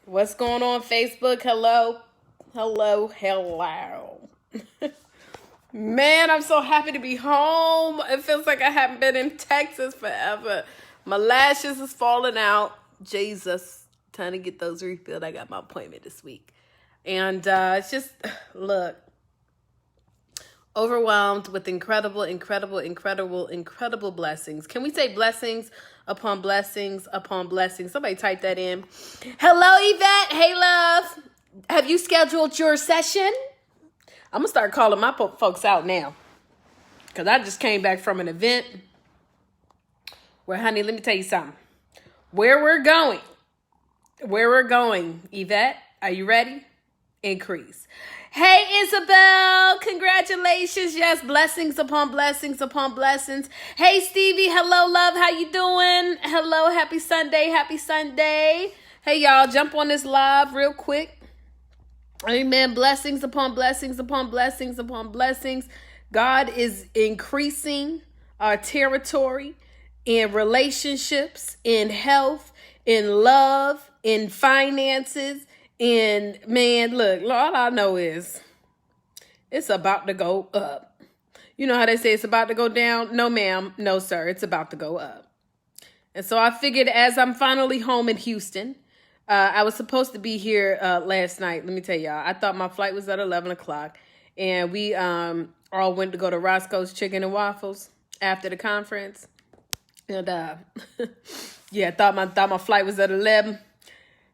What's going on, Facebook? Hello. Hello. Hello. Man, I'm so happy to be home. It feels like I haven't been in Texas forever. My lashes is falling out. Jesus. Trying to get those refilled. I got my appointment this week. And it's just, look, overwhelmed with incredible blessings. Can we say blessings upon blessings upon blessings? Somebody type that in. Hello, Yvette. Hey, love. Have you scheduled your session? I'm going to start calling my folks out now. Because I just came back from an event where, honey, let me tell you something. Where we're going, Yvette, are you ready? Increase. Hey, Isabel, congratulations. Yes, blessings upon blessings upon blessings. Hey, Stevie, hello, love. How you doing? Hello, happy Sunday, happy Sunday. Hey, y'all, jump on this live real quick. Amen. Blessings upon blessings upon blessings upon blessings. God is increasing our territory in relationships, in health, in love, in finances. And man, look, all I know is it's about to go up. You know how they say it's about to go down? No, ma'am. No, sir. It's about to go up. And so I figured as I'm finally home in Houston, I was supposed to be here last night. Let me tell y'all, I thought my flight was at 11 o'clock. And we all went to go to Roscoe's Chicken and Waffles after the conference. And yeah, thought my flight was at 11.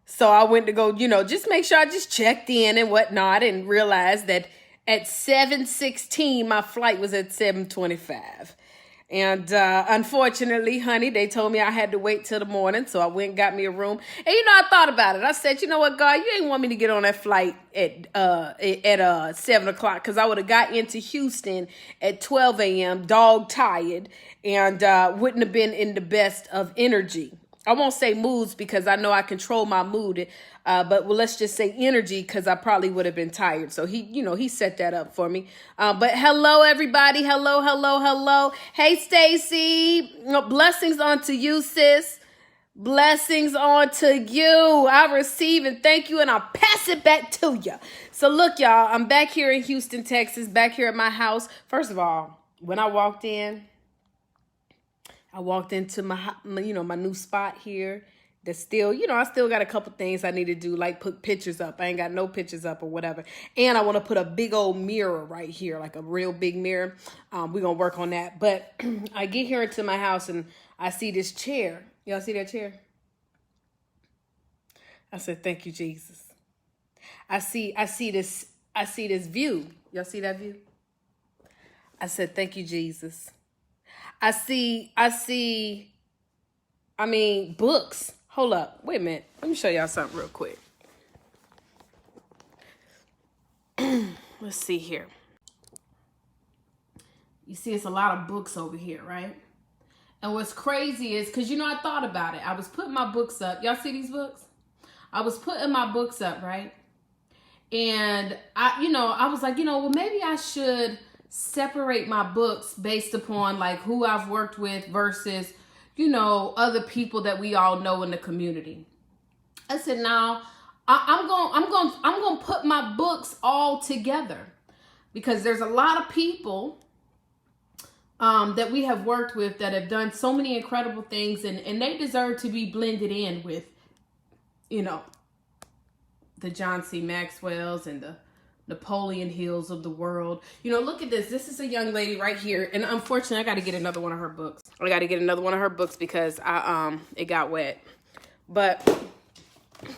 So I went to go, just make sure I just checked in and whatnot and realized that at 7:16, my flight was at 7:25. And unfortunately, honey, they told me I had to wait till the morning. So I went and got me a room. And, I thought about it. I said, you know what, God, you ain't want me to get on that flight at 7 o'clock because I would have got into Houston at 12 a.m., dog tired, and wouldn't have been in the best of energy. I won't say moods because I know I control my mood, but let's just say energy because I probably would have been tired. So he set that up for me. But hello, everybody. Hello. Hey, Stacy. Blessings onto you, sis. Blessings onto you. I receive and thank you, and I'll pass it back to you. So look, y'all, I'm back here in Houston, Texas, back here at my house. First of all, when I walked into my new spot here. That's still, I still got a couple things I need to do, like put pictures up. I ain't got no pictures up or whatever. And I want to put a big old mirror right here, like a real big mirror. We're going to work on that. But I get here into my house and I see this chair. Y'all see that chair? I said, thank you, Jesus. I see this view. Y'all see that view? I said, thank you, Jesus. I see, books. Hold up. Wait a minute. Let me show y'all something real quick. Let's see here. You see, it's a lot of books over here, right? And what's crazy is, because, I thought about it. I was putting my books up. Y'all see these books? I was putting my books up, right? And I was like, well, maybe I should separate my books based upon like who I've worked with versus, other people that we all know in the community. I said, now I'm going to put my books all together because there's a lot of people that we have worked with that have done so many incredible things and they deserve to be blended in with, the John C. Maxwell's and the Napoleon Hills of the world. Look at this. This is a young lady right here. And unfortunately, I got to get another one of her books. Because it got wet. But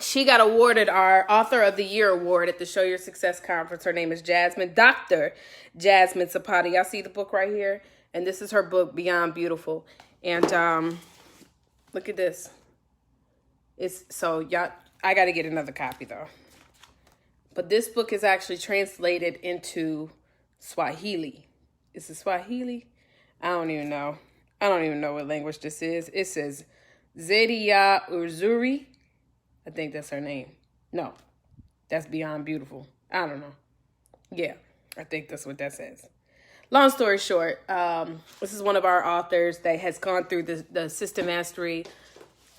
she got awarded our Author of the Year award at the Show Your Success Conference. Her name is Dr. Jasmine Zapata. Y'all see the book right here? And this is her book, Beyond Beautiful. And look at this. I got to get another copy though. But this book is actually translated into Swahili. Is it Swahili? I don't even know what language this is. It says Zedia Uzuri. I think that's her name. No, that's Beyond Beautiful. I don't know. Yeah, I think that's what that says. Long story short, this is one of our authors that has gone through the System Mastery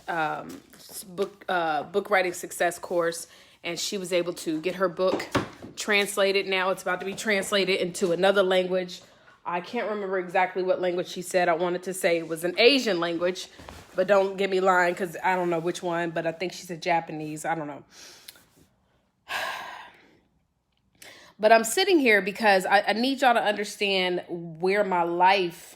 book writing success course, and she was able to get her book translated. Now it's about to be translated into another language. I can't remember exactly what language she said. I wanted to say it was an Asian language, but don't get me lying because I don't know which one, but I think she said Japanese. I don't know. But I'm sitting here because I need y'all to understand where my life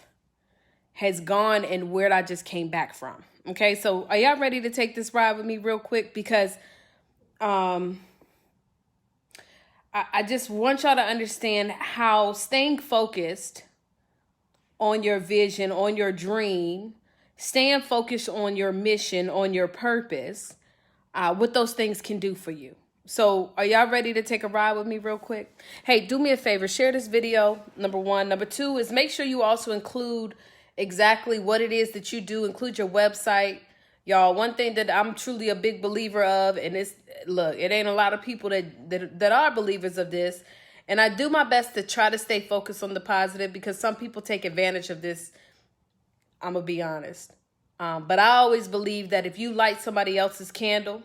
has gone and where I just came back from. Okay, so are y'all ready to take this ride with me real quick? Because I just want y'all to understand how staying focused on your vision, on your dream, staying focused on your mission, on your purpose, what those things can do for you. So are y'all ready to take a ride with me real quick? Hey, do me a favor, share this video, number one. Number two is make sure you also include exactly what it is that you do. Include your website. Y'all, one thing that I'm truly a big believer of, and it's, look, it ain't a lot of people that are believers of this. And I do my best to try to stay focused on the positive because some people take advantage of this. I'm going to be honest. But I always believe that if you light somebody else's candle,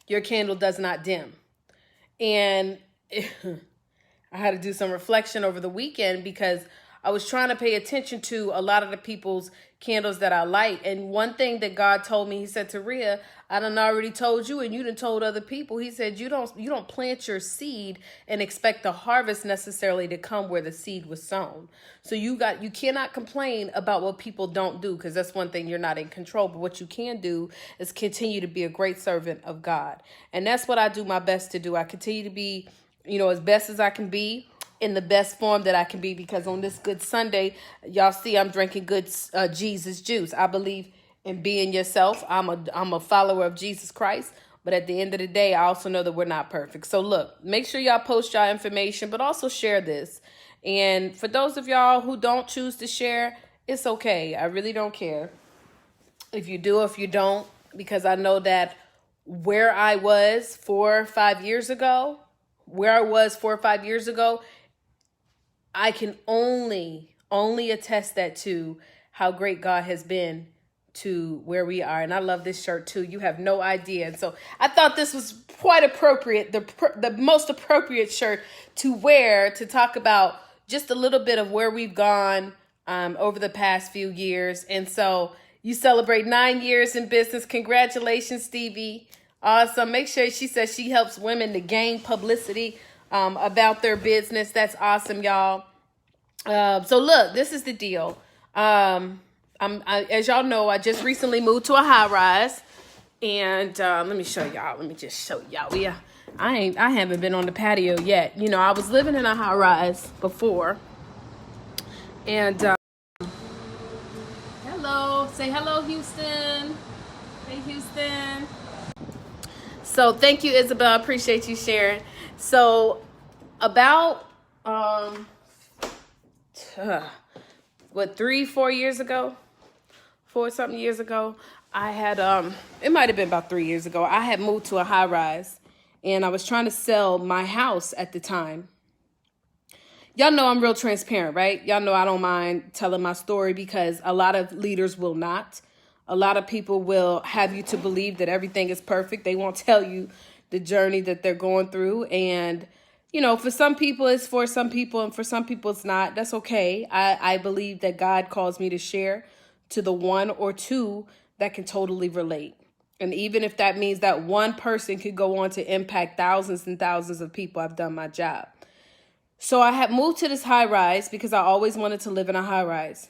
your candle does not dim. And I had to do some reflection over the weekend because I was trying to pay attention to a lot of the people's candles that I light. And one thing that God told me, he said, Taria, I done already told you and you done told other people. He said, you don't plant your seed and expect the harvest necessarily to come where the seed was sown. So you cannot complain about what people don't do because that's one thing you're not in control. But what you can do is continue to be a great servant of God. And that's what I do my best to do. I continue to be, as best as I can be, in the best form that I can be, because on this Good Sunday, y'all see I'm drinking good Jesus juice. I believe in being yourself. I'm a follower of Jesus Christ. But at the end of the day, I also know that we're not perfect. So look, make sure y'all post y'all information, but also share this. And for those of y'all who don't choose to share, it's okay. I really don't care if you do or if you don't, because I know that where I was 4 or 5 years ago, I can only attest that to how great God has been to where we are. And I love this shirt too. You have no idea. And so I thought this was quite appropriate, the most appropriate shirt to wear to talk about just a little bit of where we've gone over the past few years. And so you celebrate 9 years in business. Congratulations, Stevie. Awesome. Make sure she says she helps women to gain publicity about their business. That's awesome, y'all. So look, this is the deal. As y'all know, I just recently moved to a high rise, and let me show y'all. Let me just show y'all. I haven't been on the patio yet. I was living in a high rise before, and hello, say hello, Houston. Hey, Houston. So thank you, Isabel. I appreciate you sharing. So about 3-4 years ago, 4-something years ago, I had it might have been about 3 years ago, I had moved to a high rise, and I was trying to sell my house at the time. Y'all know I'm real transparent, right? Y'all know I don't mind telling my story because a lot of leaders will not. A lot of people will have you to believe that everything is perfect. They won't tell you the journey that they're going through. And, for some people, it's for some people, and for some people, it's not. That's okay. I believe that God calls me to share to the one or two that can totally relate. And even if that means that one person could go on to impact thousands and thousands of people, I've done my job. So I had moved to this high rise because I always wanted to live in a high rise.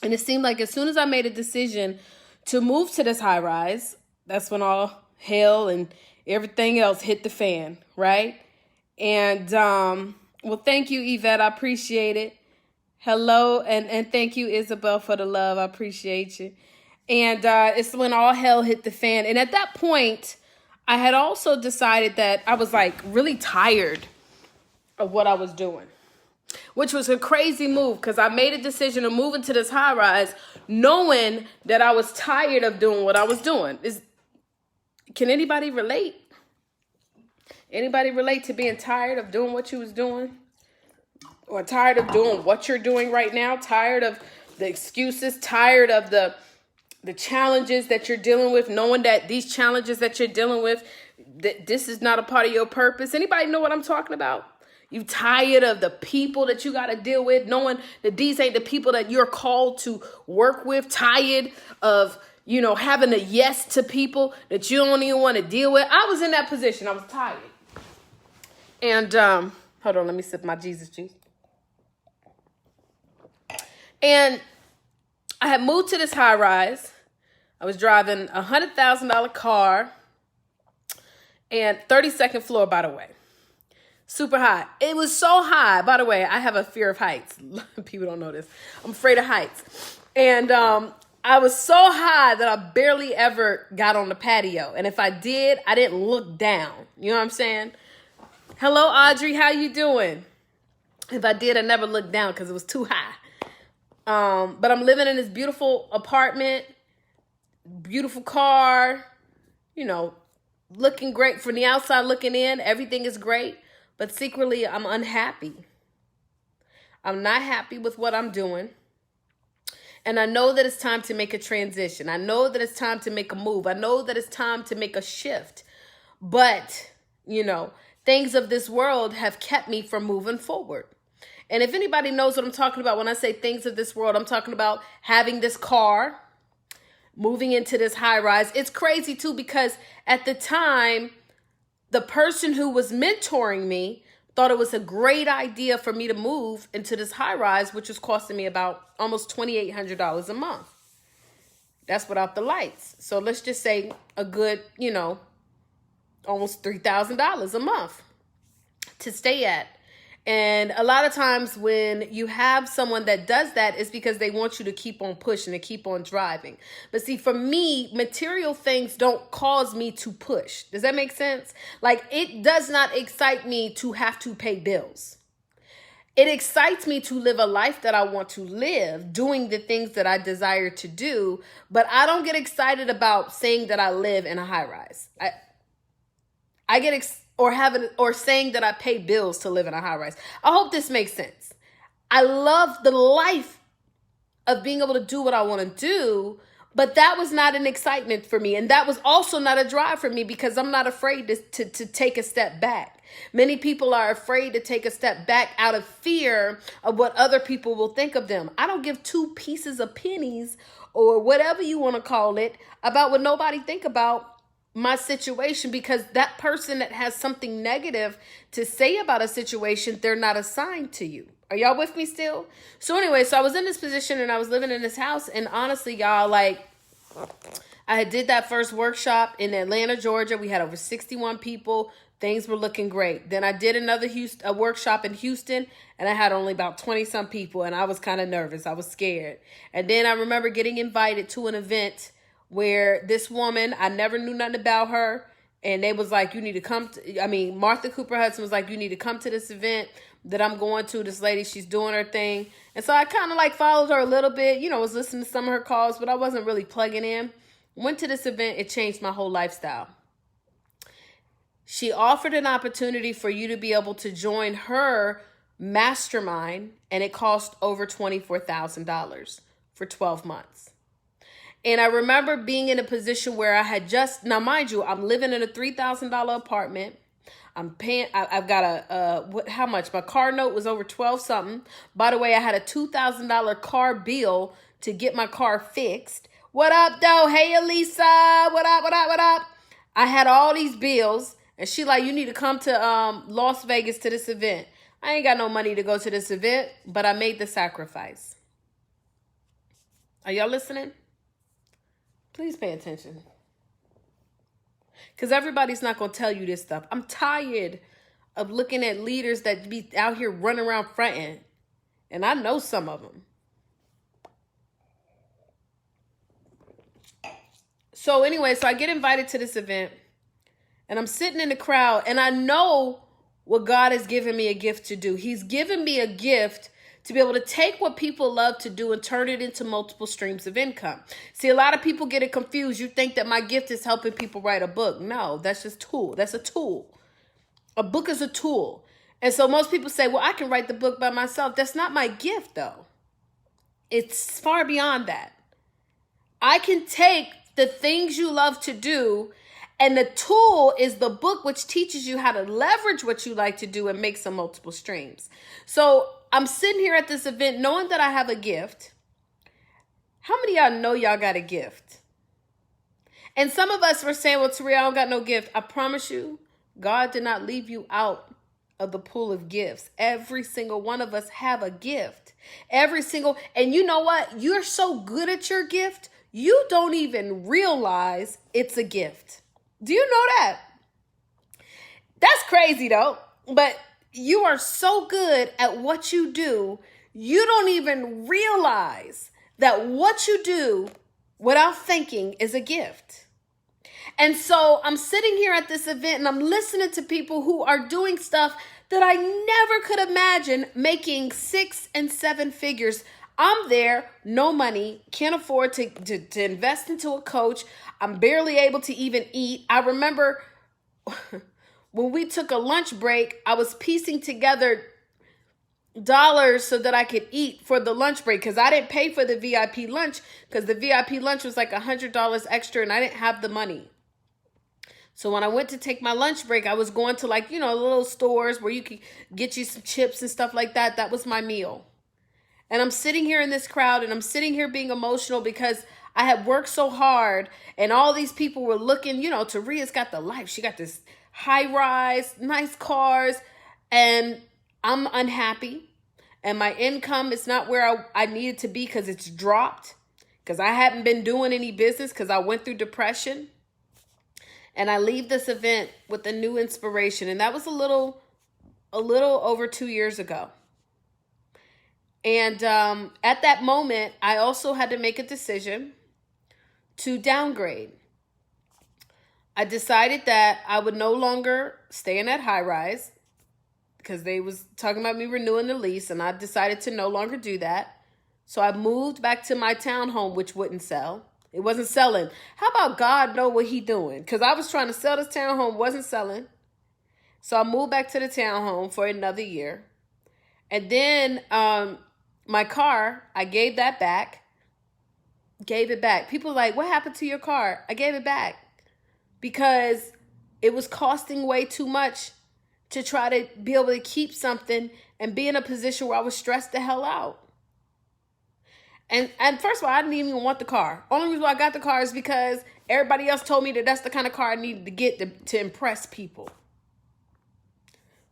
And it seemed like as soon as I made a decision to move to this high rise, that's when all hell and everything else hit the fan, right? And, well, thank you, Yvette. I appreciate it. Hello. And thank you, Isabel, for the love. I appreciate you. And it's when all hell hit the fan. And at that point, I had also decided that I was really tired of what I was doing, which was a crazy move because I made a decision of moving to this high rise knowing that I was tired of doing what I was doing. Can anybody relate? Anybody relate to being tired of doing what you was doing? Or tired of doing what you're doing right now? Tired of the excuses? Tired of the the challenges that you're dealing with, knowing that these challenges that you're dealing with, that this is not a part of your purpose. Anybody know what I'm talking about? You tired of the people that you got to deal with, knowing that these ain't the people that you're called to work with, tired of, having a yes to people that you don't even want to deal with. I was in that position. I was tired. And hold on, let me sip my Jesus juice. And I had moved to this high rise. I was driving a $100,000 car and 32nd floor, by the way. Super high. It was so high. By the way, I have a fear of heights. People don't know this. I'm afraid of heights. And I was so high that I barely ever got on the patio. And if I did, I didn't look down. You know what I'm saying? Hello, Audrey. How you doing? If I did, I never looked down because it was too high. But I'm living in this beautiful apartment, beautiful car, looking great from the outside looking in. Everything is great. But secretly, I'm unhappy. I'm not happy with what I'm doing. And I know that it's time to make a transition. I know that it's time to make a move. I know that it's time to make a shift. But, things of this world have kept me from moving forward. And if anybody knows what I'm talking about when I say things of this world, I'm talking about having this car, moving into this high rise. It's crazy, too, because at the time, the person who was mentoring me thought it was a great idea for me to move into this high rise, which was costing me about almost $2,800 a month. That's without the lights. So let's just say a good, almost $3,000 a month to stay at. And a lot of times when you have someone that does that, it's because they want you to keep on pushing and keep on driving. But see, for me, material things don't cause me to push. Does that make sense? Like, it does not excite me to have to pay bills. It excites me to live a life that I want to live, doing the things that I desire to do. But I don't get excited about saying that I live in a high rise. I get or saying that I pay bills to live in a high rise. I hope this makes sense. I love the life of being able to do what I want to do, but that was not an excitement for me. And that was also not a drive for me because I'm not afraid to take a step back. Many people are afraid to take a step back out of fear of what other people will think of them. I don't give two pieces of pennies or whatever you want to call it about what nobody think about my situation, because that person that has something negative to say about a situation, they're not assigned to you. Are y'all with me still? So anyway, so I was in this position and I was living in this house, and honestly, y'all, I had did that first workshop in Atlanta, Georgia. We had over 61 people. Things were looking great. Then I did another workshop in Houston, and I had only about 20 some people, and I was kind of nervous. I was scared. And then I remember getting invited to an event where this woman, I never knew nothing about her, and they was like, you need to come to, Martha Cooper Hudson was like, you need to come to this event that I'm going to. This lady, she's doing her thing. And so I kind of followed her a little bit, was listening to some of her calls, but I wasn't really plugging in. Went to this event. It changed my whole lifestyle. She offered an opportunity for you to be able to join her mastermind, and it cost over $24,000 for 12 months. And I remember being in a position where I had now mind you, I'm living in a $3,000 apartment. I'm paying, I've got how much? My car note was over 12 something. By the way, I had a $2,000 car bill to get my car fixed. What up, though? Hey, Elisa. What up, what up, what up? I had all these bills, and she you need to come to Las Vegas to this event. I ain't got no money to go to this event, but I made the sacrifice. Are y'all listening? Please pay attention. Because everybody's not going to tell you this stuff. I'm tired of looking at leaders that be out here running around fronting. And I know some of them. So anyway, so I get invited to this event. And I'm sitting in the crowd. And I know what God has given me a gift to do. He's given me a gift to be able to take what people love to do and turn it into multiple streams of income. See, a lot of people get it confused. You think that my gift is helping people write a book. No, that's just tool. That's a tool. A book is a tool. And so most people say, well, I can write the book by myself. That's not my gift, though. It's far beyond that. I can take the things you love to do, and the tool is the book, which teaches you how to leverage what you like to do and make some multiple streams. So I'm sitting here at this event knowing that I have a gift. How many of y'all know y'all got a gift? And some of us were saying, well, Taria, I don't got no gift. I promise you, God did not leave you out of the pool of gifts. Every single one of us have a gift. And you know what? You're so good at your gift, you don't even realize it's a gift. Do you know that? That's crazy though. But you are so good at what you do, you don't even realize that what you do without thinking is a gift. And so I'm sitting here at this event and I'm listening to people who are doing stuff that I never could imagine making 6 and 7 figures. I'm there, no money, can't afford to invest into a coach. I'm barely able to even eat. I remember when we took a lunch break, I was piecing together dollars so that I could eat for the lunch break, because I didn't pay for the VIP lunch, because the VIP lunch was like $100 extra and I didn't have the money. So when I went to take my lunch break, I was going to little stores where you could get you some chips and stuff like that. That was my meal. And I'm sitting here in this crowd and I'm sitting here being emotional because I had worked so hard and all these people were looking, Taria's got the life. She got this high-rise, nice cars, and I'm unhappy. And my income is not where I needed to be because it's dropped, because I hadn't been doing any business because I went through depression. And I leave this event with a new inspiration. And that was a little over 2 years ago. And at that moment, I also had to make a decision to downgrade. I decided that I would no longer stay in that high rise because they was talking about me renewing the lease, and I decided to no longer do that. So I moved back to my townhome, which wouldn't sell. It wasn't selling. How about God know what he doing? Because I was trying to sell this townhome, wasn't selling. So I moved back to the townhome for another year. And then my car, I gave that back. Gave it back. People were like, what happened to your car? I gave it back because it was costing way too much to try to be able to keep something and be in a position where I was stressed the hell out. And first of all, I didn't even want the car. Only reason why I got the car is because everybody else told me that that's the kind of car I needed to get to impress people.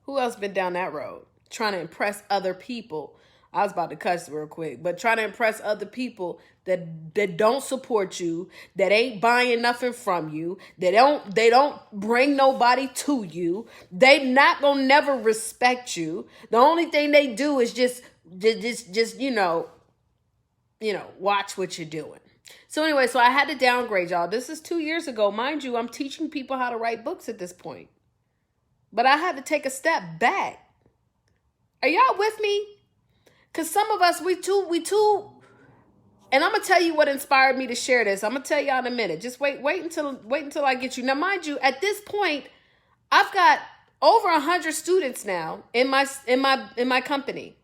Who else been down that road? Trying to impress other people. I was about to cuss real quick, but trying to impress other people that don't support you, that ain't buying nothing from you, they don't bring nobody to you. They not gonna never respect you. The only thing they do is just watch what you're doing. So anyway, so I had to downgrade, y'all. This is 2 years ago. Mind you, I'm teaching people how to write books at this point. But I had to take a step back. Are y'all with me? Because some of us, we too, and I'm going to tell you what inspired me to share this. I'm going to tell y'all in a minute. Just wait until I get you. Now, mind you, at this point, I've got over 100 students now in my company.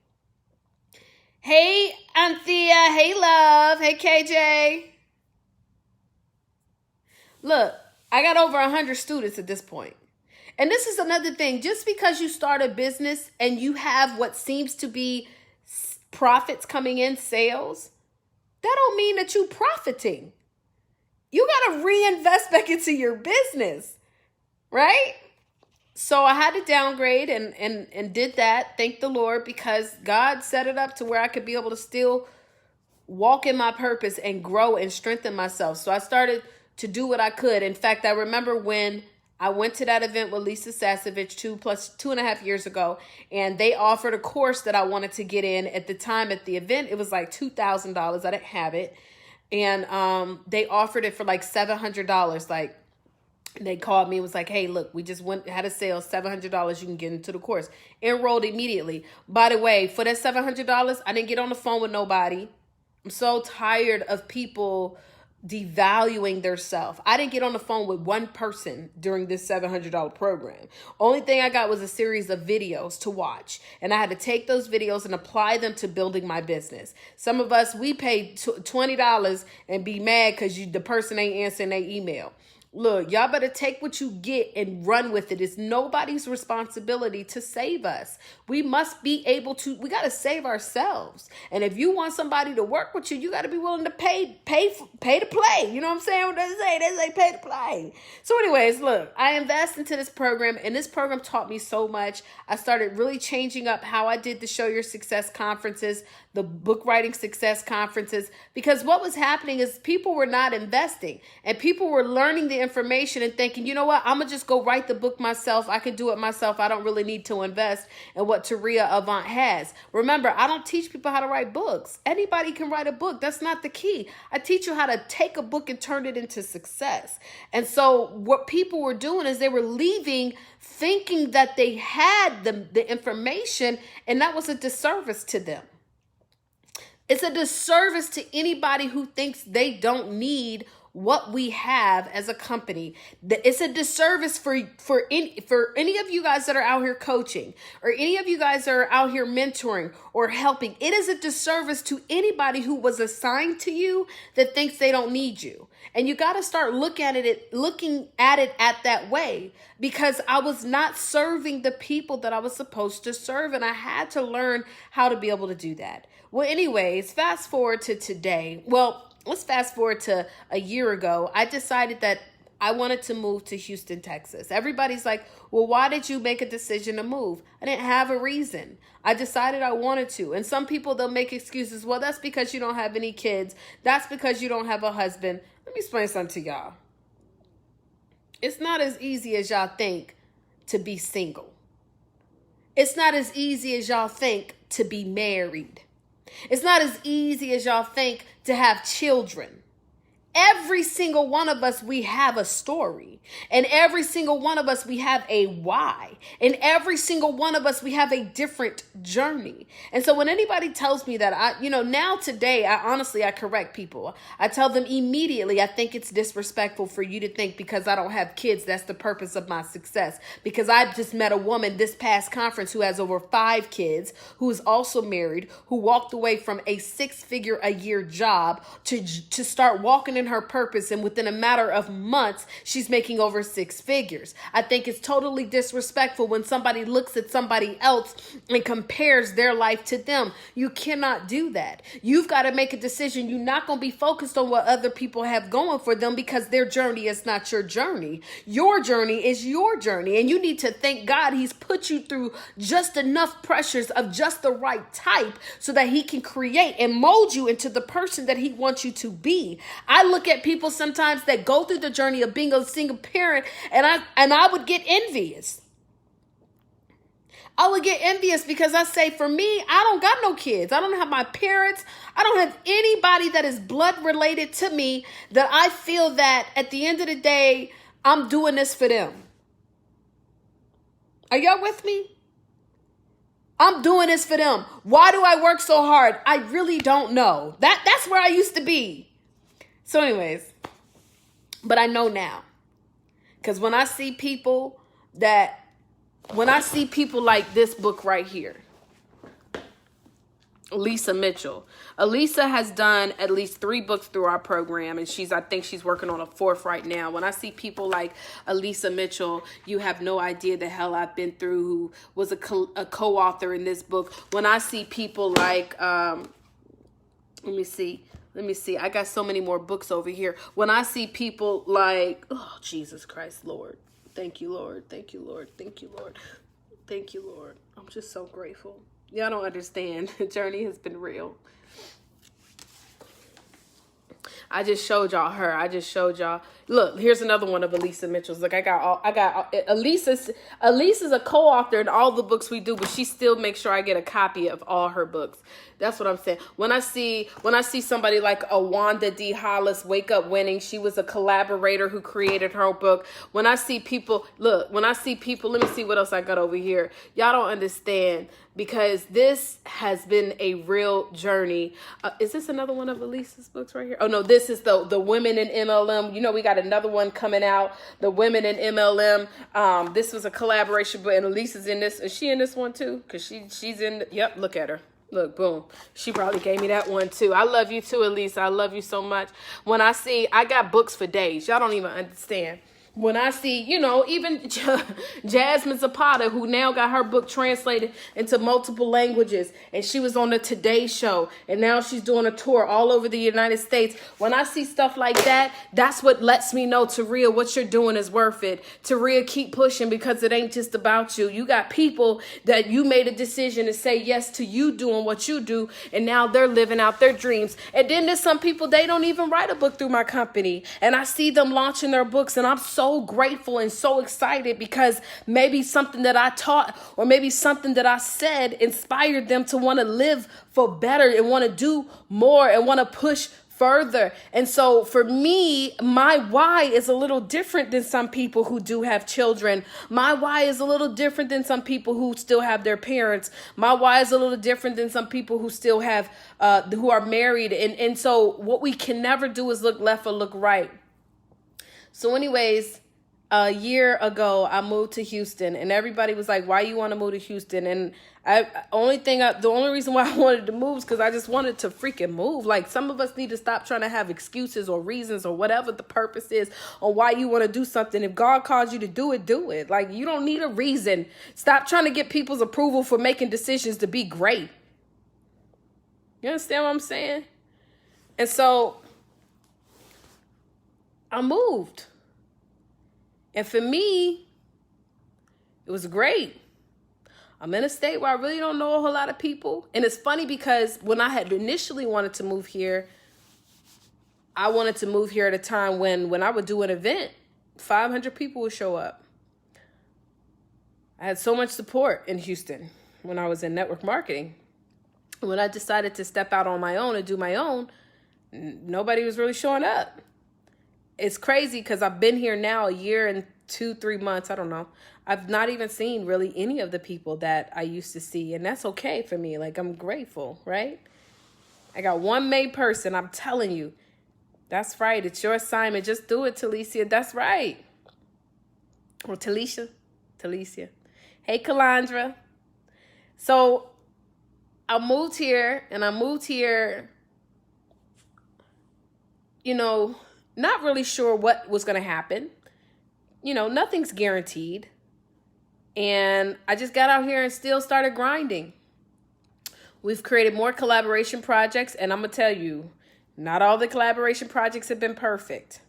Hey, Anthea. Hey, love. Hey, KJ. Look, I got over 100 students at this point. And this is another thing. Just because you start a business and you have what seems to be profits coming in, sales, that don't mean that you profiting. You got to reinvest back into your business, right? So I had to downgrade and did that. Thank the Lord, because God set it up to where I could be able to still walk in my purpose and grow and strengthen myself. So I started to do what I could. In fact, I remember when I went to that event with Lisa Sasevich 2.5 years ago, and they offered a course that I wanted to get in. At the time at the event, it was like $2,000. I didn't have it. And they offered it for like $700. Like, they called me and was like, hey, look, we just had a sale, $700. You can get into the course. Enrolled immediately. By the way, for that $700, I didn't get on the phone with nobody. I'm so tired of people devaluing their self. I didn't get on the phone with one person during this $700 program. Only thing I got was a series of videos to watch. And I had to take those videos and apply them to building my business. Some of us, we paid $20 and be mad because the person ain't answering their email. Look, y'all better take what you get and run with it. It's nobody's responsibility to save us. We must be able to, we got to save ourselves. And if you want somebody to work with you, you got to be willing to pay to play. You know what I'm saying? What they say? They say pay to play. So anyways, look, I invest into this program, and this program taught me so much. I started really changing up how I did the Show Your Success conferences, the book writing success conferences, because what was happening is people were not investing, and people were learning the information and thinking, you know what, I'm gonna just go write the book myself. I can do it myself. I don't really need to invest in what Taria Avant has. Remember, I don't teach people how to write books. Anybody can write a book. That's not the key. I teach you how to take a book and turn it into success. And so what people were doing is they were leaving thinking that they had the information, and that was a disservice to them. It's a disservice to anybody who thinks they don't need what we have as a company. It's a disservice for any of you guys that are out here coaching, or any of you guys that are out here mentoring or helping. It is a disservice to anybody who was assigned to you that thinks they don't need you. And you got to start looking at it at that way, because I was not serving the people that I was supposed to serve, and I had to learn how to be able to do that. Well, anyways, fast forward to today. Well, let's fast forward to a year ago. I decided that I wanted to move to Houston, Texas. Everybody's like, well, why did you make a decision to move? I didn't have a reason. I decided I wanted to. And some people, they'll make excuses. Well, that's because you don't have any kids. That's because you don't have a husband. Let me explain something to y'all. It's not as easy as y'all think to be single. It's not as easy as y'all think to be married. It's not as easy as y'all think to have children. Every single one of us, we have a story. And every single one of us, we have a why. And every single one of us, we have a different journey. And so when anybody tells me that, now today, I correct people. I tell them immediately, I think it's disrespectful for you to think because I don't have kids, that's the purpose of my success. Because I just met a woman this past conference who has over 5 kids, who is also married, who walked away from a 6-figure-a-year job to start walking in her purpose, and within a matter of months she's making over 6 figures. I think it's totally disrespectful when somebody looks at somebody else and compares their life to them. You cannot do that. You've got to make a decision. You're not going to be focused on what other people have going for them, because their journey is not your journey. Your journey is your journey, and you need to thank God he's put you through just enough pressures of just the right type so that he can create and mold you into the person that he wants you to be. I look at people sometimes that go through the journey of being a single parent, and I would get envious. I would get envious because I say, for me, I don't got no kids. I don't have my parents. I don't have anybody that is blood related to me that I feel that at the end of the day, I'm doing this for them. Are y'all with me? I'm doing this for them. Why do I work so hard? I really don't know. That's where I used to be. So anyways, but I know now, because when I see people like this book right here, Lisa Mitchell. Elisa has done at least 3 books through our program, and I think she's working on a 4th right now. When I see people like Elisa Mitchell, you have no idea the hell I've been through, who was a co-author in this book. When I see people like, let me see. I got so many more books over here. When I see people like, oh, Jesus Christ, Lord. Thank you, Lord. Thank you, Lord. Thank you, Lord. Thank you, Lord. I'm just so grateful. Y'all don't understand. The journey has been real. I just showed y'all her. I just showed y'all. Look, here's another one of Elisa Mitchell's. Look, Elisa's a co-author in all the books we do, but she still makes sure I get a copy of all her books. That's what I'm saying. When I see somebody like a Wanda D. Hollis, Wake Up Winning, she was a collaborator who created her book. When I see people, let me see what else I got over here. Y'all don't understand. because this has been a real journey. Is this another one of Elisa's books right here? Oh no, this is the Women in MLM. You know, we got another one coming out, the Women in MLM. This was a collaboration, but and Elisa's in this. Is she in this one too? Because she's in. Yep, look at her. Look, boom. She probably gave me that one too. I love you too, Elisa. I love you so much. When I got books for days. Y'all don't even understand. When I see, you know, even Jasmine Zapata, who now got her book translated into multiple languages, and she was on the Today Show, and now she's doing a tour all over the United States. When I see stuff like that, that's what lets me know, Taria, what you're doing is worth it. Taria, keep pushing, because it ain't just about you. You got people that you made a decision to say yes to you doing what you do, and now they're living out their dreams. And then there's some people, they don't even write a book through my company, and I see them launching their books, and I'm so grateful and so excited, because maybe something that I taught or maybe something that I said inspired them to want to live for better and want to do more and want to push further. And so for me, my why is a little different than some people who do have children. My why is a little different than some people who still have their parents. My why is a little different than some people who still have who are married. And so what we can never do is look left or look right. So anyways, a year ago, I moved to Houston, and everybody was like, why you want to move to Houston? And the only reason why I wanted to move is because I just wanted to freaking move. Like, some of us need to stop trying to have excuses or reasons or whatever the purpose is on why you want to do something. If God calls you to do it, do it. Like, you don't need a reason. Stop trying to get people's approval for making decisions to be great. You understand what I'm saying? And so I moved. And for me, it was great. I'm in a state where I really don't know a whole lot of people. And it's funny because when I had initially wanted to move here, I wanted to move here at a time when I would do an event, 500 people would show up. I had so much support in Houston when I was in network marketing. When I decided to step out on my own and do my own, nobody was really showing up. It's crazy because I've been here now a year and 2-3 months. I don't know. I've not even seen really any of the people that I used to see. And that's okay for me. Like, I'm grateful, right? I got one main person. I'm telling you. That's right. It's your assignment. Just do it, Talicia. That's right. Or Talicia. Hey, Kalandra. So I moved here, you know, not really sure what was going to happen. You know, nothing's guaranteed. And I just got out here and still started grinding. We've created more collaboration projects. And I'm going to tell you, not all the collaboration projects have been perfect.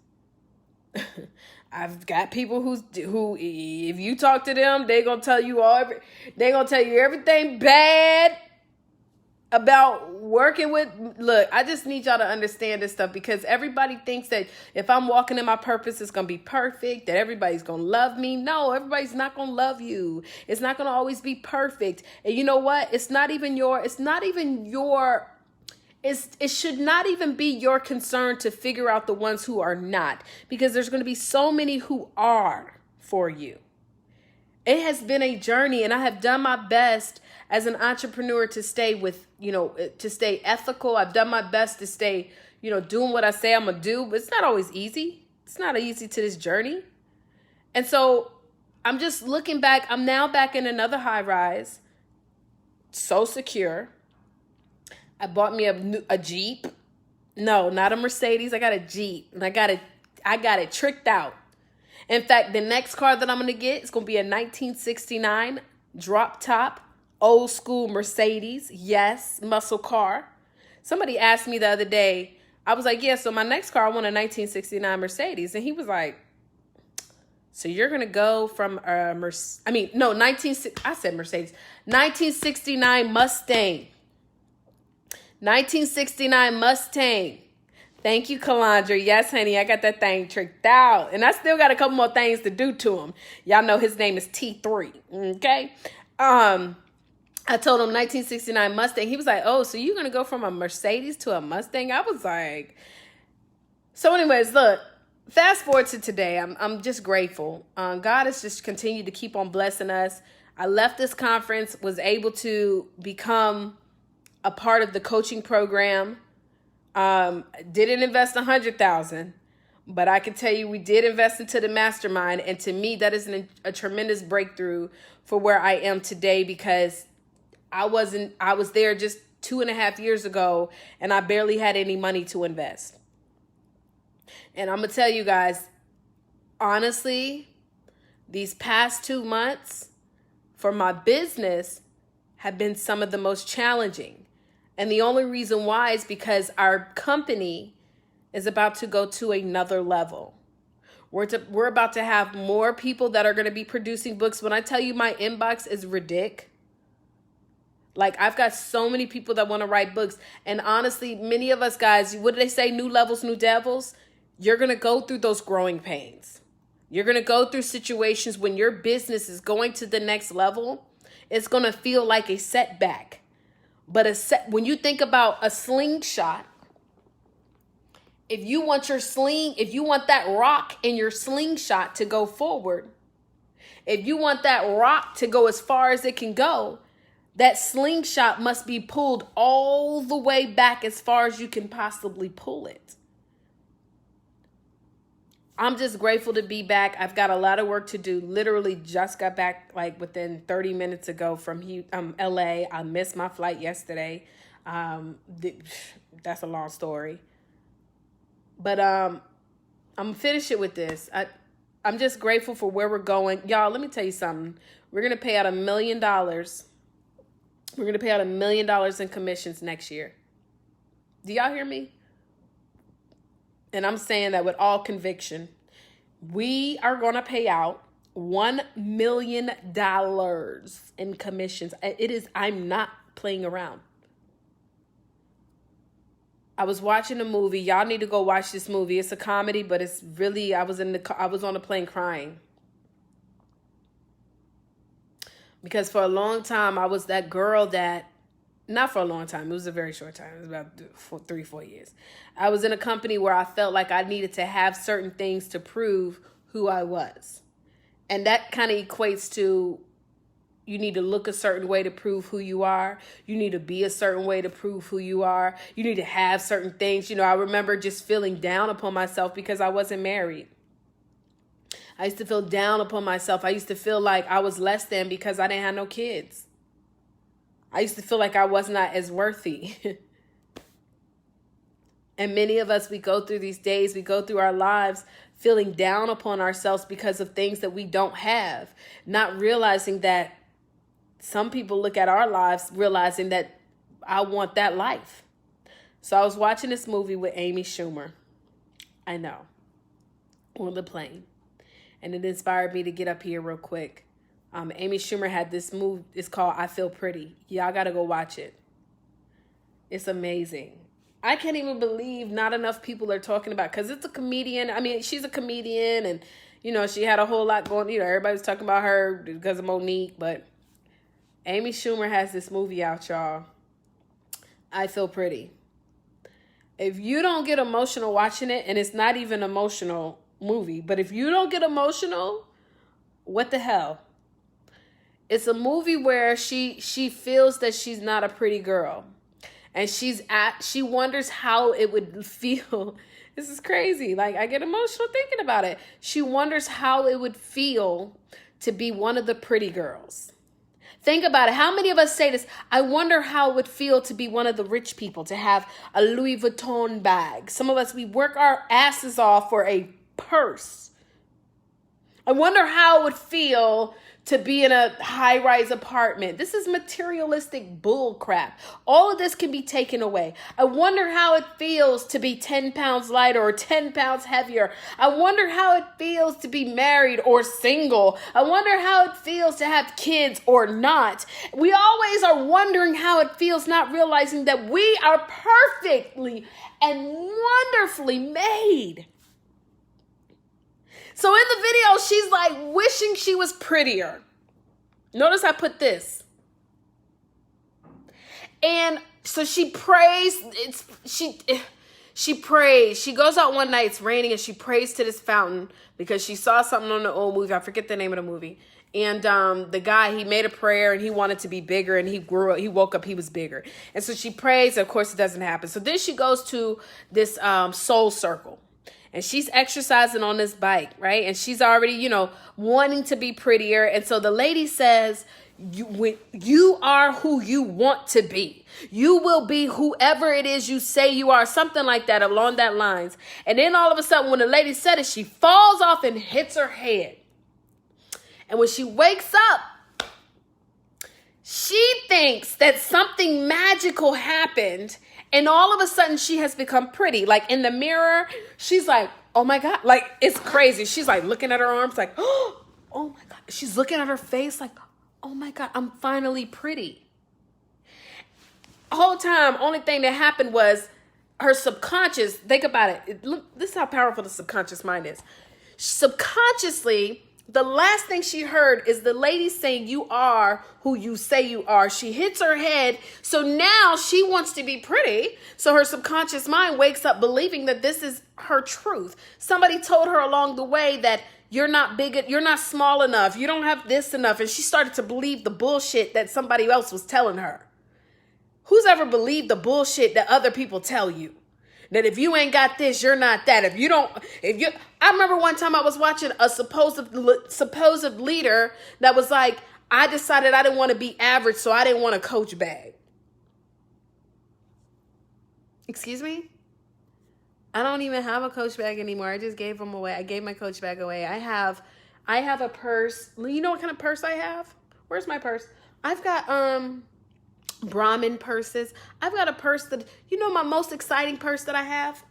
I've got people who, if you talk to them, they're going to tell you everything bad about working with. Look, I just need y'all to understand this stuff, because everybody thinks that if I'm walking in my purpose, it's going to be perfect, that everybody's going to love me. No, everybody's not going to love you. It's not going to always be perfect. And you know what? It should not even be your concern to figure out the ones who are not, because there's going to be so many who are for you. It has been a journey, and I have done my best as an entrepreneur to stay to stay ethical. I've done my best to stay, doing what I say I'm going to do, but it's not always easy. It's not easy to this journey. And so I'm just looking back. I'm now back in another high rise. So secure. I bought me a Jeep. No, not a Mercedes. I got a Jeep, and I got it tricked out. In fact, the next car that I'm going to get is going to be a 1969 drop top, old school Mercedes. Yes, muscle car. Somebody asked me the other day, I was like, yeah, so my next car, I want a 1969 Mercedes. And he was like, so you're going to go from I said Mercedes, 1969 Mustang. 1969 Mustang. Thank you, Kalandra. Yes, honey, I got that thing tricked out. And I still got a couple more things to do to him. Y'all know his name is T3. Okay? I told him 1969 Mustang. He was like, oh, so you're going to go from a Mercedes to a Mustang? I was like... So anyways, look, fast forward to today. I'm just grateful. God has just continued to keep on blessing us. I left this conference, was able to become a part of the coaching program. Didn't invest $100,000, but I can tell you we did invest into the mastermind. And to me, that is a tremendous breakthrough for where I am today, because I was there just 2.5 years ago and I barely had any money to invest. And I'm going to tell you guys, honestly, these past 2 months for my business have been some of the most challenging. And the only reason why is because our company is about to go to another level. We're about to have more people that are going to be producing books. When I tell you my inbox is ridiculous, like I've got so many people that want to write books. And honestly, many of us guys, what do they say? New levels, new devils. You're going to go through those growing pains. You're going to go through situations when your business is going to the next level. It's going to feel like a setback. But when you think about a slingshot, if you want that rock in your slingshot to go forward, if you want that rock to go as far as it can go, that slingshot must be pulled all the way back as far as you can possibly pull it. I'm just grateful to be back. I've got a lot of work to do. Literally just got back like within 30 minutes ago from LA. I missed my flight yesterday. That's a long story. But I'm going to finish it with this. I'm just grateful for where we're going. Y'all, let me tell you something. We're going to pay out $1 million. We're going to pay out $1 million in commissions next year. Do y'all hear me? And I'm saying that with all conviction. We are going to pay out $1 million in commissions. I'm not playing around. I was watching a movie. Y'all need to go watch this movie. It's a comedy, but it's really, I was on the plane crying. Because for a long time, I was that girl that, not for a long time, it was a very short time. It was about 3-4 years. I was in a company where I felt like I needed to have certain things to prove who I was. And that kind of equates to, you need to look a certain way to prove who you are. You need to be a certain way to prove who you are. You need to have certain things. You know, I remember just feeling down upon myself because I wasn't married. I used to feel down upon myself. I used to feel like I was less than because I didn't have no kids. I used to feel like I was not as worthy. And many of us, we go through these days, we go through our lives feeling down upon ourselves because of things that we don't have, not realizing that some people look at our lives realizing that I want that life. So I was watching this movie with Amy Schumer. I know. On the plane. And it inspired me to get up here real quick. Amy Schumer had this movie. It's called I Feel Pretty. Y'all got to go watch it. It's amazing. I can't even believe not enough people are talking about, because it's a comedian. I mean, she's a comedian and, you know, she had a whole lot going, you know, everybody's talking about her because of Monique, but Amy Schumer has this movie out, y'all. I Feel Pretty. If you don't get emotional watching it, and it's not even an emotional movie, but if you don't get emotional, what the hell? It's a movie where she feels that she's not a pretty girl. And she wonders how it would feel. This is crazy. Like, I get emotional thinking about it. She wonders how it would feel to be one of the pretty girls. Think about it. How many of us say this? I wonder how it would feel to be one of the rich people, to have a Louis Vuitton bag. Some of us, we work our asses off for a purse. I wonder how it would feel to be in a high-rise apartment. This is materialistic bull crap. All of this can be taken away. I wonder how it feels to be 10 pounds lighter or 10 pounds heavier. I wonder how it feels to be married or single. I wonder how it feels to have kids or not. We always are wondering how it feels, not realizing that we are perfectly and wonderfully made. So in the video, she's like wishing she was prettier. Notice I put this. And so she prays. She prays. She goes out one night, it's raining, and she prays to this fountain because she saw something on the old movie. I forget the name of the movie. And the guy, he made a prayer and he wanted to be bigger, and he woke up, he was bigger. And so she prays, and of course it doesn't happen. So then she goes to this soul circle, and she's exercising on this bike, right? And she's already, wanting to be prettier. And so the lady says, you are who you want to be. You will be whoever it is you say you are, something like that, along that lines. And then all of a sudden, when the lady said it, she falls off and hits her head. And when she wakes up, she thinks that something magical happened. And all of a sudden, she has become pretty. Like in the mirror, she's like, oh my God. Like, it's crazy. She's like looking at her arms like, oh my God. She's looking at her face like, oh my God, I'm finally pretty. The whole time, only thing that happened was her subconscious. Think about it. Look, this is how powerful the subconscious mind is. Subconsciously, the last thing she heard is the lady saying, you are who you say you are. She hits her head. So now she wants to be pretty. So her subconscious mind wakes up believing that this is her truth. Somebody told her along the way that you're not big, you're not small enough, you don't have this enough. And she started to believe the bullshit that somebody else was telling her. Who's ever believed the bullshit that other people tell you? That if you ain't got this, you're not that. I remember one time I was watching a supposed leader that was like, I decided I didn't want to be average, so I didn't want a Coach bag. Excuse me? I don't even have a Coach bag anymore. I just gave them away. I gave my Coach bag away. I have a purse. You know what kind of purse I have? Where's my purse? I've got Brahmin purses. I've got a purse that, my most exciting purse that I have?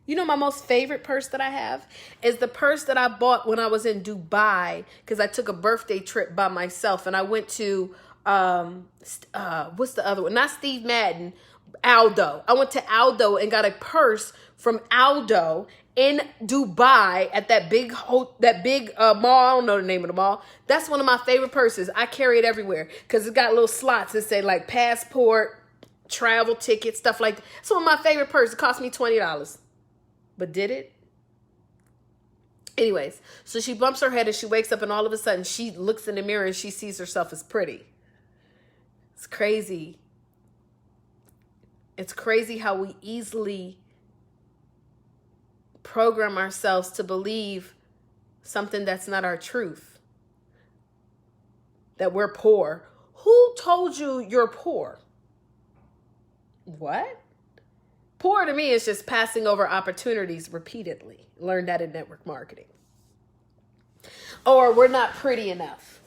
My most favorite purse that I have is the purse that I bought when I was in Dubai, because I took a birthday trip by myself, and I went to, what's the other one? Not Steve Madden, Aldo. I went to Aldo and got a purse from Aldo in Dubai at that big mall. I don't know the name of the mall. That's one of my favorite purses. I carry it everywhere because it's got little slots that say like passport, travel ticket, stuff like that. It's one of my favorite purses. It cost me $20. But did it? Anyways, so she bumps her head and she wakes up, and all of a sudden she looks in the mirror and she sees herself as pretty. It's crazy. It's crazy how we easily program ourselves to believe something that's not our truth. That we're poor. Who told you you're poor? What? Poor to me is just passing over opportunities repeatedly. Learned that in network marketing. Or we're not pretty enough.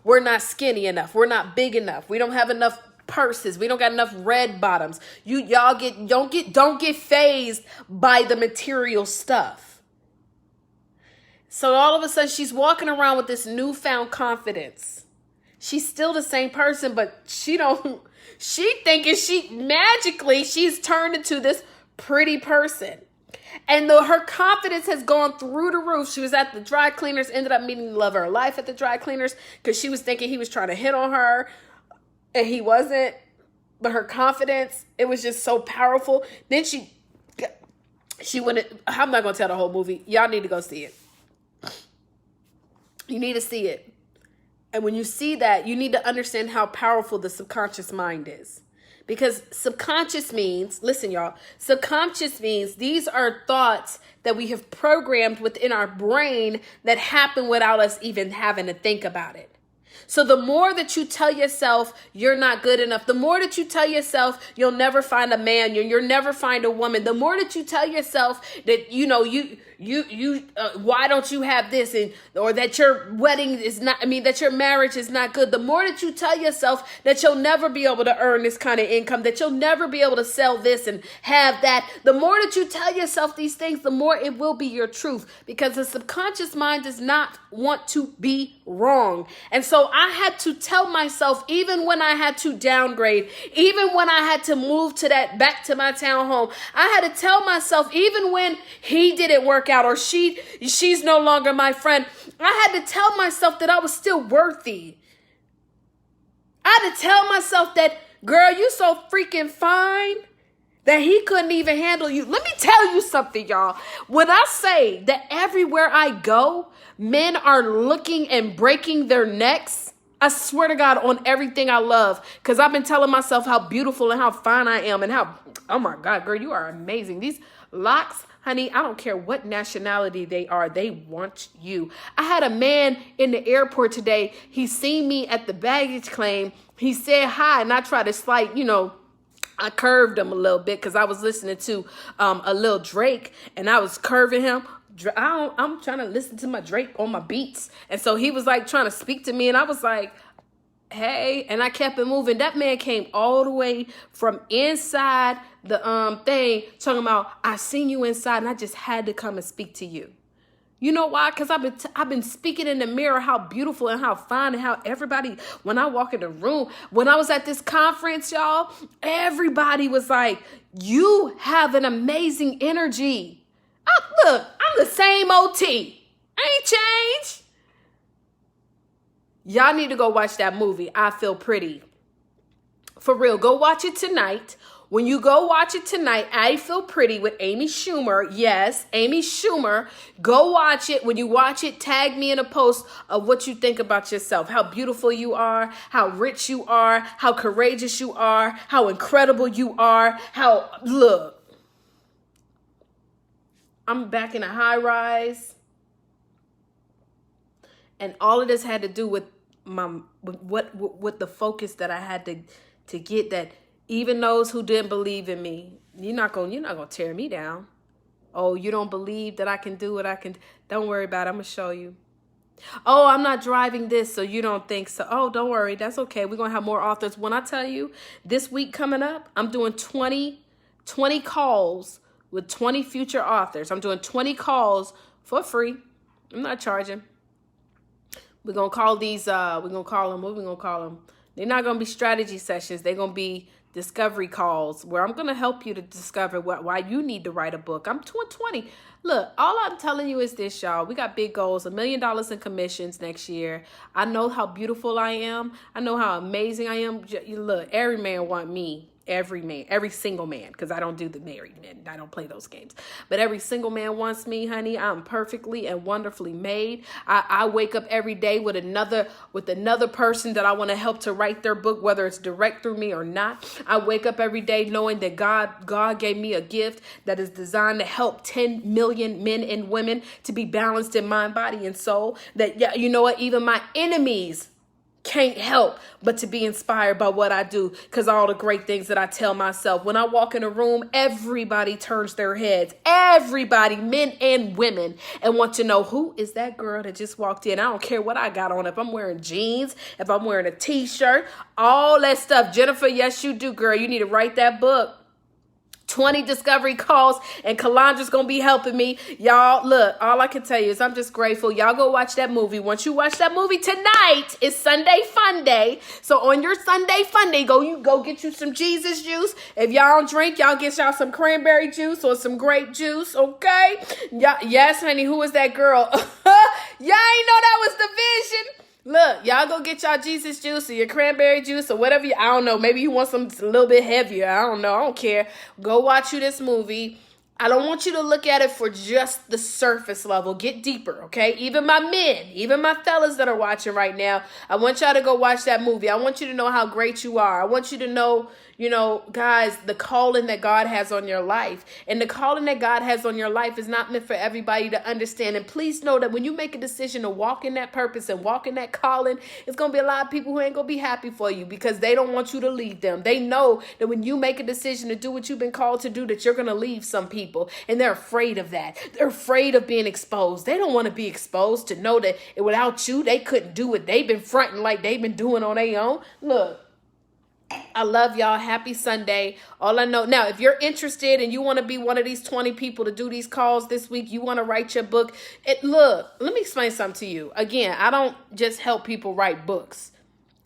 We're not skinny enough. We're not big enough. We don't have enough purses. We don't got enough red bottoms. Don't get fazed by the material stuff. So all of a sudden she's walking around with this newfound confidence. She's still the same person, but she thinking she's turned into this pretty person. And though her confidence has gone through the roof, she was at the dry cleaners, ended up meeting the love of her life at the dry cleaners because she was thinking he was trying to hit on her. And he wasn't, but her confidence, it was just so powerful. Then she went, I'm not going to tell the whole movie. Y'all need to go see it. You need to see it. And when you see that, you need to understand how powerful the subconscious mind is. Because subconscious means, listen, y'all, subconscious means these are thoughts that we have programmed within our brain that happen without us even having to think about it. So the more that you tell yourself you're not good enough, the more that you tell yourself you'll never find a man, you'll never find a woman, the more that you tell yourself that, why don't you have this, or that your that your marriage is not good, the more that you tell yourself that you'll never be able to earn this kind of income, that you'll never be able to sell this and have that, the more that you tell yourself these things, the more it will be your truth, because the subconscious mind does not want to be wrong. And so I had to tell myself, even when I had to downgrade, even when I had to move back to my townhome, I had to tell myself, even when he didn't work out or she's no longer my friend, I had to tell myself that I was still worthy. I had to tell myself that, girl, you so freaking fine that he couldn't even handle you. Let me tell you something, y'all. When I say that everywhere I go, men are looking and breaking their necks, I swear to God on everything I love, because I've been telling myself how beautiful and how fine I am and how, oh my God, girl, you are amazing. These locks, honey, I don't care what nationality they are. They want you. I had a man in the airport today. He seen me at the baggage claim. He said hi, and I tried to slight, I curved him a little bit because I was listening to a little Drake, and I was curving him. I'm trying to listen to my Drake on my beats. And so he was like trying to speak to me, and I was like, hey, and I kept it moving. That man came all the way from inside the thing talking about, I seen you inside and I just had to come and speak to you. You know why? Because I've been speaking in the mirror how beautiful and how fine and how everybody, when I walk in the room, when I was at this conference, y'all, everybody was like, you have an amazing energy. Look, I'm the same OT. I ain't changed. Y'all need to go watch that movie, I Feel Pretty. For real, go watch it tonight. When you go watch it tonight, I Feel Pretty with Amy Schumer. Yes, Amy Schumer. Go watch it. When you watch it, tag me in a post of what you think about yourself. How beautiful you are, how rich you are, how courageous you are, how incredible you are, look. I'm back in a high rise. And all of this had to do with with the focus that I had to get, that even those who didn't believe in me, you're not gonna tear me down. Oh, you don't believe that I can do what I can? Don't worry about it. I'm gonna show you. Oh, I'm not driving this, so you don't think so. Oh, don't worry. That's okay. We're gonna have more authors. When I tell you this week coming up, I'm doing 20 calls with 20 future authors. I'm doing 20 calls for free. I'm not charging. We're going to call these, what we going to call them? They're not going to be strategy sessions. They're going to be discovery calls where I'm going to help you to discover why you need to write a book. I'm 20. Look, all I'm telling you is this, y'all. We got big goals, $1 million in commissions next year. I know how beautiful I am. I know how amazing I am. Look, every man want me. Every single man, because I don't do the married men. I don't play those games. But every single man wants me, honey. I'm perfectly and wonderfully made. I wake up every day with another person that I want to help to write their book, whether it's direct through me or not. I wake up every day knowing that God gave me a gift that is designed to help 10 million men and women to be balanced in mind, body, and soul. That, yeah, you know what? Even my enemies can't help but to be inspired by what I do, because all the great things that I tell myself. When I walk in a room, everybody turns their heads. Everybody, men and women, and want to know, who is that girl that just walked in? I don't care what I got on. If I'm wearing jeans, if I'm wearing a t-shirt, all that stuff. Jennifer, yes, you do, girl. You need to write that book. 20 discovery calls, and Kalandra's gonna be helping me. Y'all, look, all I can tell you is I'm just grateful. Y'all go watch that movie. Once you watch that movie tonight, it's Sunday Fun Day. So on your Sunday Fun Day, go get you some Jesus juice. If y'all don't drink, y'all get y'all some cranberry juice or some grape juice, okay? Yes, honey, who is that girl? Y'all ain't know that was the vision. Look, y'all go get y'all Jesus juice or your cranberry juice or whatever. I don't know. Maybe you want something a little bit heavier. I don't know. I don't care. Go watch you this movie. I don't want you to look at it for just the surface level. Get deeper, okay? Even my men, even my fellas that are watching right now, I want y'all to go watch that movie. I want you to know how great you are. I want you to know, guys, the calling that God has on your life. And the calling that God has on your life is not meant for everybody to understand. And please know that when you make a decision to walk in that purpose and walk in that calling, it's going to be a lot of people who ain't going to be happy for you because they don't want you to leave them. They know that when you make a decision to do what you've been called to do, that you're going to leave some people. And they're afraid of that. They're afraid of being exposed. They don't want to be exposed, to know that without you, they couldn't do what they've been fronting like they've been doing on their own. Look, I love y'all. Happy Sunday. All I know now, if you're interested and you want to be one of these 20 people to do these calls this week, you want to write your book. Look, let me explain something to you. Again, I don't just help people write books.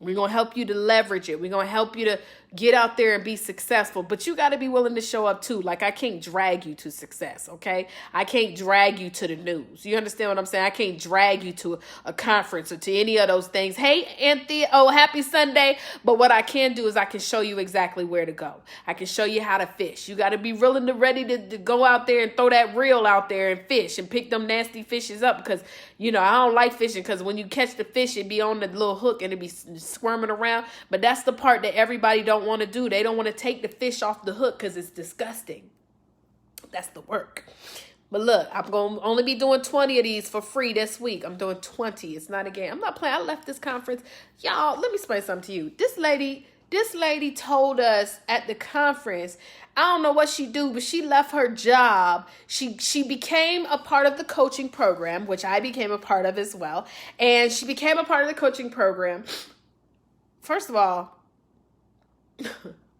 We're going to help you to leverage it. We're going to help you to get out there and be successful, but you got to be willing to show up too. Like, I can't drag you to success, okay? I can't drag you to the news. You understand what I'm saying? I can't drag you to a conference or to any of those things. Hey, Anthea, oh, happy Sunday. But what I can do is I can show you exactly where to go. I can show you how to fish. You got to be willing to ready to go out there and throw that reel out there and fish and pick them nasty fishes up, because, you know, I don't like fishing, because when you catch the fish, it be on the little hook and it be squirming around. But that's the part that everybody don't want to do. They don't want to take the fish off the hook because it's disgusting. That's the work. But look, I'm going to only be doing 20 of these for free this week. I'm doing 20. It's not a game. I'm not playing. I left this conference. Y'all, let me explain something to you. This lady told us at the conference, I don't know what she do, but she left her job. She became a part of the coaching program, which I became a part of as well. And she became a part of the coaching program. First of all,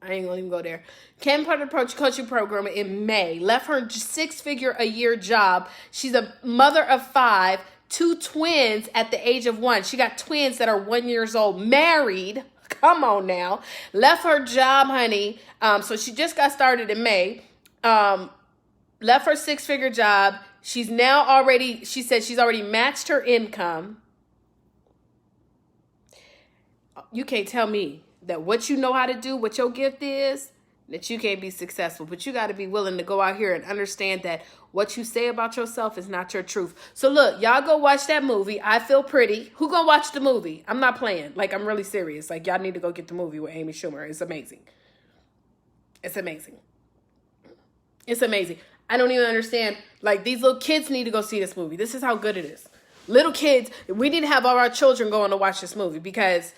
I ain't gonna even go there. Came part of the coaching program in May. Left her 6-figure-a-year job. She's a mother of 5, 2 twins at the age of 1. She got twins that are 1 year old. Married. Come on now. Left her job, honey. So she just got started in May. Left her 6-figure job. She's now already, she said she's already matched her income. You can't tell me that what you know how to do, what your gift is, that you can't be successful. But you got to be willing to go out here and understand that what you say about yourself is not your truth. So look, y'all go watch that movie, I Feel Pretty. Who gonna watch the movie? I'm not playing. Like, I'm really serious. Like, y'all need to go get the movie with Amy Schumer. It's amazing. It's amazing. It's amazing. I don't even understand. Like, these little kids need to go see this movie. This is how good it is. Little kids, we need to have all our children going to watch this movie, because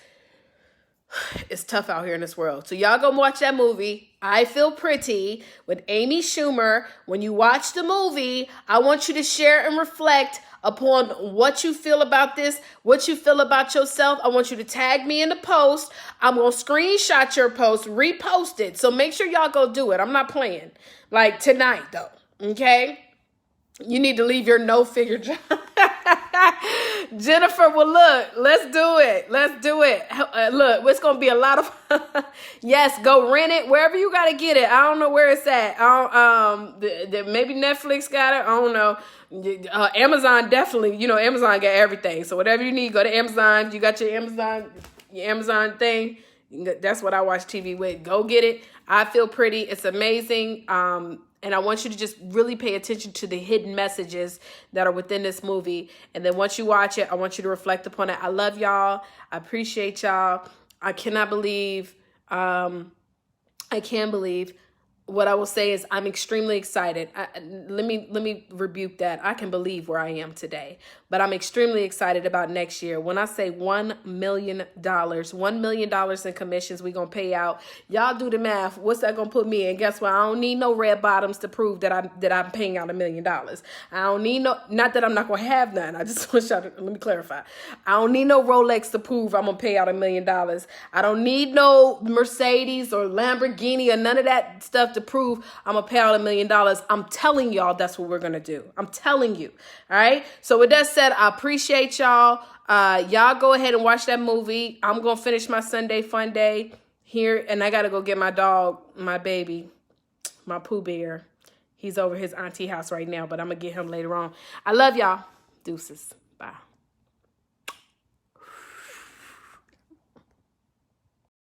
it's tough out here in this world. So y'all go watch that movie, I Feel Pretty, with Amy Schumer. When you watch the movie, I want you to share and reflect upon what you feel about this, what you feel about yourself. I want you to tag me in the post. I'm going to screenshot your post, repost it. So make sure y'all go do it. I'm not playing. Like, tonight, though. Okay? You need to leave your no-figure job. Jennifer, well, look, let's do it. Let's do it. Look, it's going to be a lot of, yes, go rent it wherever you got to get it. I don't know where it's at. Maybe Netflix got it. I don't know. Amazon, definitely, you know, Amazon got everything. So whatever you need, go to Amazon. You got your Amazon thing. That's what I watch TV with. Go get it. I Feel Pretty. It's amazing. And I want you to just really pay attention to the hidden messages that are within this movie. And then once you watch it, I want you to reflect upon it. I love y'all. I appreciate y'all. I cannot believe, I can't believe. What I will say is I'm extremely excited. Let me rebuke that. I can believe where I am today, but I'm extremely excited about next year. When I say $1 million, $1 million in commissions we're going to pay out. Y'all do the math. What's that going to put me in? Guess what? I don't need no red bottoms to prove that I'm paying out $1 million. I don't need no, not that I'm not going to have none. I just want y'all to, let me clarify. I don't need no Rolex to prove I'm going to pay out $1 million. I don't need no Mercedes or Lamborghini or none of that stuff to prove I'm gonna pay out $1 million. I'm telling y'all that's what we're gonna do. I'm telling you. All right. So with that said, I appreciate y'all. Y'all go ahead and watch that movie. I'm gonna finish my Sunday fun day here, and I gotta go get my dog, my baby, my Pooh Bear. He's over his auntie house right now, but I'm gonna get him later on. I love y'all. Deuces.